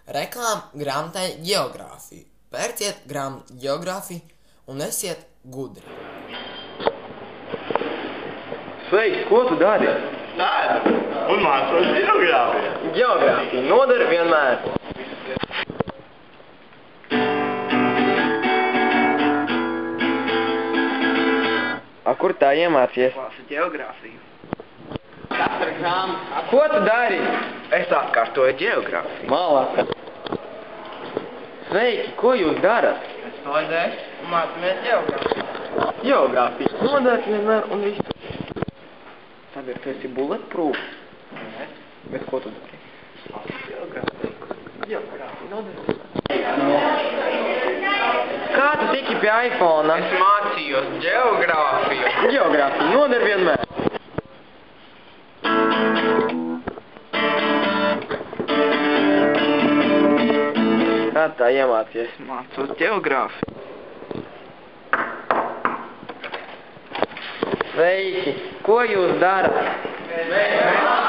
Reklāma grāmatai Ģeogrāfija. Pērciet grāmatu Ģeogrāfiju un esiet gudri. Sveiks, ko tu dari? Tādu, un mācos ģeogrāfiju. Ģeogrāfija noder vienmēr. Kur tā iemācies? Ģeogrāfiju. Katra grāmata. Ko tu dari? Es atkārtoju ģeogrāfiju. Malaka. Sveiki, ko jūs darat? Es palīdzēju un mācamies ģeogrāfiju. Ģeogrāfija noder vienmēr un visu. Tagad tu esi bulletproof. Nē. Bet ko tu dari? Ģeogrāfija noder vienmēr. Kā tu tiki pie iPhone? Es mācījos ģeogrāfiju. Ģeogrāfija noder vienmēr. Kā tā iemācies? Mācos ģeogrāfiju. Sveiki! Ko jūs darat? Mēs